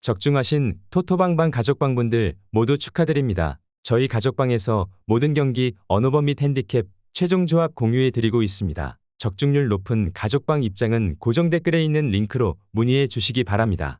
적중하신 토토방방 가족방분들 모두 축하드립니다. 저희 가족방에서 모든 경기, 언어범 및 핸디캡, 최종 조합 공유해 드리고 있습니다. 적중률 높은 가족방 입장은 고정 댓글에 있는 링크로 문의해 주시기 바랍니다.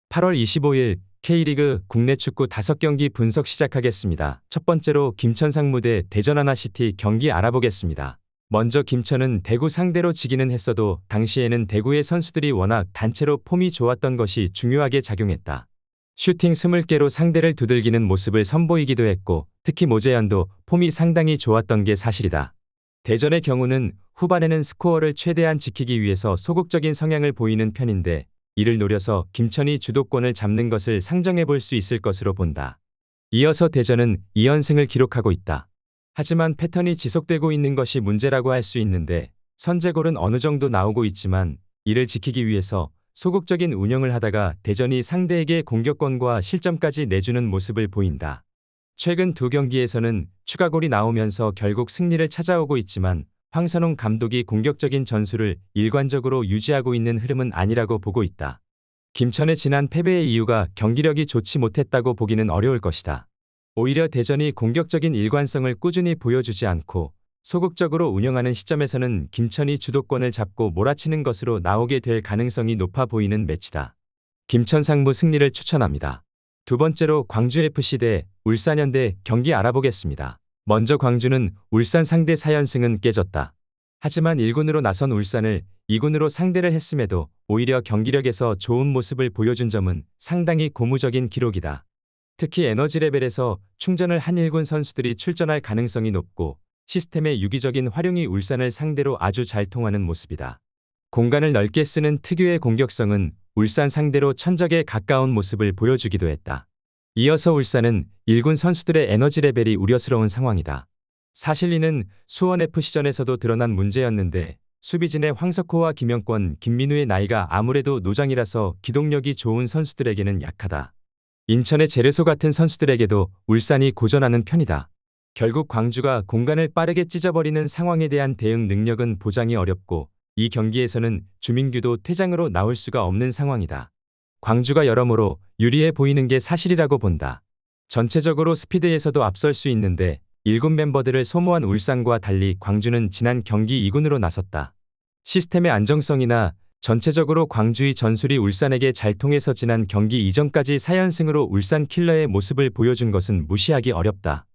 8월 25일 K리그 국내 축구 5경기 분석 시작하겠습니다. 첫 번째로 김천 상무대 대전 하나시티 경기 알아보겠습니다. 먼저 김천은 대구 상대로 지기는 했어도 당시에는 대구의 선수들이 워낙 단체로 폼이 좋았던 것이 중요하게 작용했다. 슈팅 20개로 상대를 두들기는 모습을 선보이기도 했고 특히 모재현도 폼이 상당히 좋았던 게 사실이다. 대전의 경우는 후반에는 스코어를 최대한 지키기 위해서 소극적인 성향을 보이는 편인데 이를 노려서 김천이 주도권을 잡는 것을 상정해 볼 수 있을 것으로 본다. 이어서 대전은 2연승을 기록하고 있다. 하지만 패턴이 지속되고 있는 것이 문제라고 할 수 있는데 선제골은 어느 정도 나오고 있지만 이를 지키기 위해서 소극적인 운영을 하다가 대전이 상대에게 공격권과 실점까지 내주는 모습을 보인다. 최근 두 경기에서는 추가골이 나오면서 결국 승리를 찾아오고 있지만 황선홍 감독이 공격적인 전술을 일관적으로 유지하고 있는 흐름은 아니라고 보고 있다. 김천의 지난 패배의 이유가 경기력이 좋지 못했다고 보기는 어려울 것이다. 오히려 대전이 공격적인 일관성을 꾸준히 보여주지 않고 소극적으로 운영하는 시점에서는 김천이 주도권을 잡고 몰아치는 것으로 나오게 될 가능성이 높아 보이는 매치다. 김천 상무 승리를 추천합니다. 두 번째로 광주FC 대 울산현대 경기 알아보겠습니다. 먼저 광주는 울산 상대 4연승은 깨졌다. 하지만 1군으로 나선 울산을 2군으로 상대를 했음에도 오히려 경기력에서 좋은 모습을 보여준 점은 상당히 고무적인 기록이다. 특히 에너지 레벨에서 충전을 한 1군 선수들이 출전할 가능성이 높고 시스템의 유기적인 활용이 울산을 상대로 아주 잘 통하는 모습이다. 공간을 넓게 쓰는 특유의 공격성은 울산 상대로 천적에 가까운 모습을 보여주기도 했다. 이어서 울산은 1군 선수들의 에너지 레벨이 우려스러운 상황이다. 사실 이는 수원FC전에서도 드러난 문제였는데 수비진의 황석호와 김영권, 김민우의 나이가 아무래도 노장이라서 기동력이 좋은 선수들에게는 약하다. 인천의 제르소 같은 선수들에게도 울산이 고전하는 편이다. 결국 광주가 공간을 빠르게 찢어버리는 상황에 대한 대응 능력은 보장이 어렵고 이 경기에서는 주민규도 퇴장으로 나올 수가 없는 상황이다. 광주가 여러모로 유리해 보이는 게 사실이라고 본다. 전체적으로 스피드에서도 앞설 수 있는데 1군 멤버들을 소모한 울산과 달리 광주는 지난 경기 2군으로 나섰다. 시스템의 안정성이나 전체적으로 광주의 전술이 울산에게 잘 통해서 지난 경기 이전까지 4연승으로 울산 킬러의 모습을 보여준 것은 무시하기 어렵다.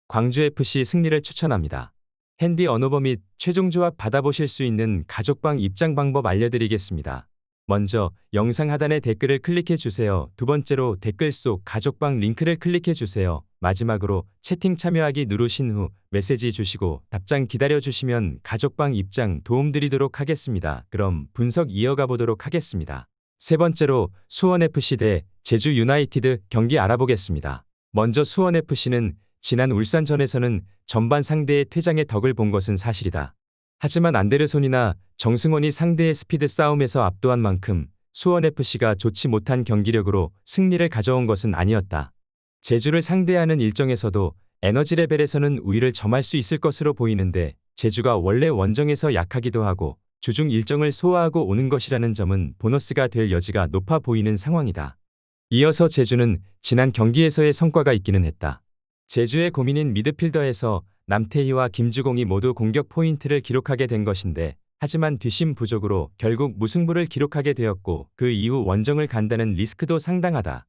광주FC 승리를 추천합니다. 핸디 언어버 및 최종 조합 받아보실 수 있는 가족방 입장 방법 알려드리겠습니다. 먼저 영상 하단의 댓글을 클릭해 주세요. 두 번째로 댓글 속 가족방 링크를 클릭해 주세요. 마지막으로 채팅 참여하기 누르신 후 메시지 주시고 답장 기다려 주시면 가족방 입장 도움드리도록 하겠습니다. 그럼 분석 이어가 보도록 하겠습니다. 세 번째로 수원FC 대 제주 유나이티드 경기 알아보겠습니다. 먼저 수원FC는 지난 울산전에서는 전반 상대의 퇴장의 덕을 본 것은 사실이다. 하지만 안데르손이나 정승원이 상대의 스피드 싸움에서 압도한 만큼 수원FC가 좋지 못한 경기력으로 승리를 가져온 것은 아니었다. 제주를 상대하는 일정에서도 에너지 레벨에서는 우위를 점할 수 있을 것으로 보이는데 제주가 원래 원정에서 약하기도 하고 주중 일정을 소화하고 오는 것이라는 점은 보너스가 될 여지가 높아 보이는 상황이다. 이어서 제주는 지난 경기에서의 성과가 있기는 했다. 제주의 고민인 미드필더에서 남태희와 김주공이 모두 공격 포인트를 기록하게 된 것인데 하지만 뒷심 부족으로 결국 무승부를 기록하게 되었고 그 이후 원정을 간다는 리스크도 상당하다.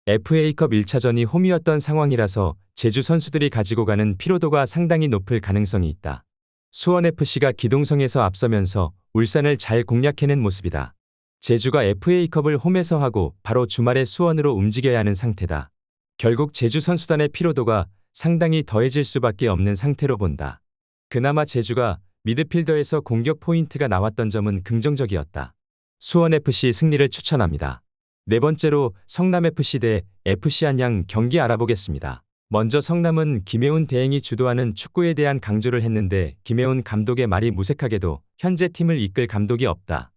FA컵 1차전이 홈이었던 상황이라서 제주 선수들이 가지고 가는 피로도가 상당히 높을 가능성이 있다. 수원FC가 기동성에서 앞서면서 울산을 잘 공략해낸 모습이다. 제주가 FA컵을 홈에서 하고 바로 주말에 수원으로 움직여야 하는 상태다. 결국 제주 선수단의 피로도가 상당히 더해질 수밖에 없는 상태로 본다. 그나마 제주가 미드필더에서 공격 포인트가 나왔던 점은 긍정적이었다. 수원FC 승리를 추천합니다. 네 번째로 성남FC 대 FC 안양 경기 알아보겠습니다. 먼저 성남은 김혜훈 대행이 주도하는 축구에 대한 강조를 했는데 김혜훈 감독의 말이 무색하게도 현재 팀을 이끌 감독이 없다.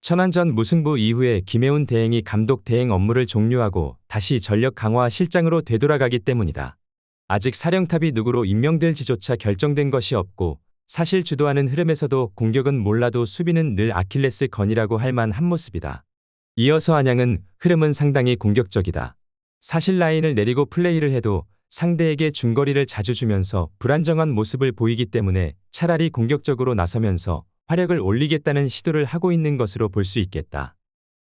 천안전 무승부 이후에 김혜훈 대행이 감독 대행 업무를 종료하고 다시 전력 강화 실장으로 되돌아가기 때문이다. 아직 사령탑이 누구로 임명될지조차 결정된 것이 없고 사실 주도하는 흐름에서도 공격은 몰라도 수비는 늘 아킬레스건이라고 할 만한 모습이다. 이어서 안양은 흐름은 상당히 공격적이다. 사실 라인을 내리고 플레이를 해도 상대에게 중거리를 자주 주면서 불안정한 모습을 보이기 때문에 차라리 공격적으로 나서면서 화력을 올리겠다는 시도를 하고 있는 것으로 볼 수 있겠다.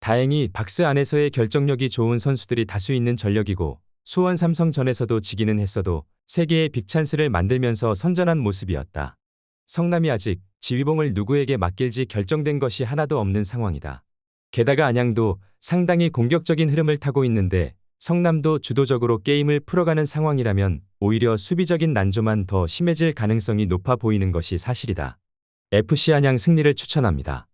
다행히 박스 안에서의 결정력이 좋은 선수들이 다수 있는 전력이고 수원 삼성전에서도 지기는 했어도 3개의 빅찬스를 만들면서 선전한 모습이었다. 성남이 아직 지휘봉을 누구에게 맡길지 결정된 것이 하나도 없는 상황이다. 게다가 안양도 상당히 공격적인 흐름을 타고 있는데 성남도 주도적으로 게임을 풀어가는 상황이라면 오히려 수비적인 난조만 더 심해질 가능성이 높아 보이는 것이 사실이다. FC 안양 승리를 추천합니다.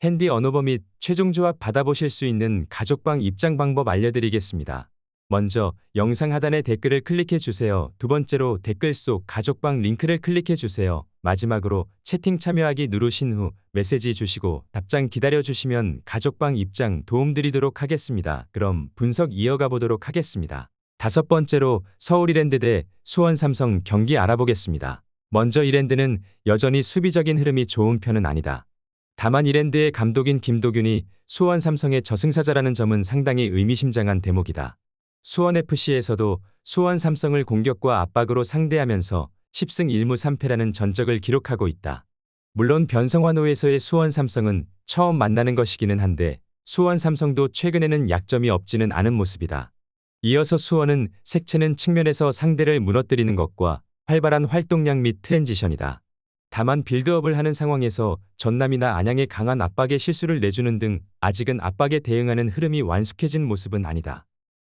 핸디 언어버 및 최종 조합 받아보실 수 있는 가족방 입장 방법 알려드리겠습니다. 먼저 영상 하단의 댓글을 클릭해 주세요. 두 번째로 댓글 속 가족방 링크를 클릭해 주세요. 마지막으로 채팅 참여하기 누르신 후 메시지 주시고 답장 기다려 주시면 가족방 입장 도움드리도록 하겠습니다. 그럼 분석 이어가 보도록 하겠습니다. 다섯 번째로 서울 이랜드 대 수원 삼성 경기 알아보겠습니다. 먼저 이랜드는 여전히 수비적인 흐름이 좋은 편은 아니다. 다만 이랜드의 감독인 김도균이 수원 삼성의 저승사자라는 점은 상당히 의미심장한 대목이다. 수원FC에서도 수원 삼성을 공격과 압박으로 상대하면서 10승 1무 3패라는 전적을 기록하고 있다. 물론 변성환호에서의 수원 삼성은 처음 만나는 것이기는 한데 수원 삼성도 최근에는 약점이 없지는 않은 모습이다. 이어서 수원은 색채는 측면에서 상대를 무너뜨리는 것과 활발한 활동량 및 트랜지션이다. 다만 빌드업을 하는 상황에서 전남이나 안양의 강한 압박에 실수를 내주는 등 아직은 압박에 대응하는 흐름이 완숙해진 모습은 아니다.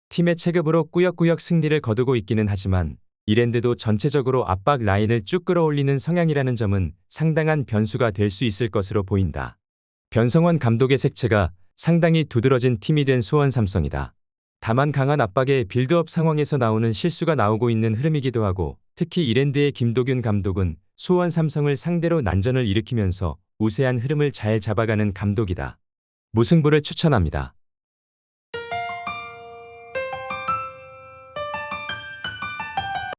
팀의 체급으로 꾸역꾸역 승리를 거두고 있기는 하지만 이랜드도 전체적으로 압박 라인을 쭉 끌어올리는 성향이라는 점은 상당한 변수가 될 수 있을 것으로 보인다. 변성환 감독의 색채가 상당히 두드러진 팀이 된 수원 삼성이다. 다만 강한 압박의 빌드업 상황에서 나오는 실수가 나오고 있는 흐름이기도 하고 특히 이랜드의 김도균 감독은 수원 삼성을 상대로 난전을 일으키면서 우세한 흐름을 잘 잡아가는 감독이다. 무승부를 추천합니다.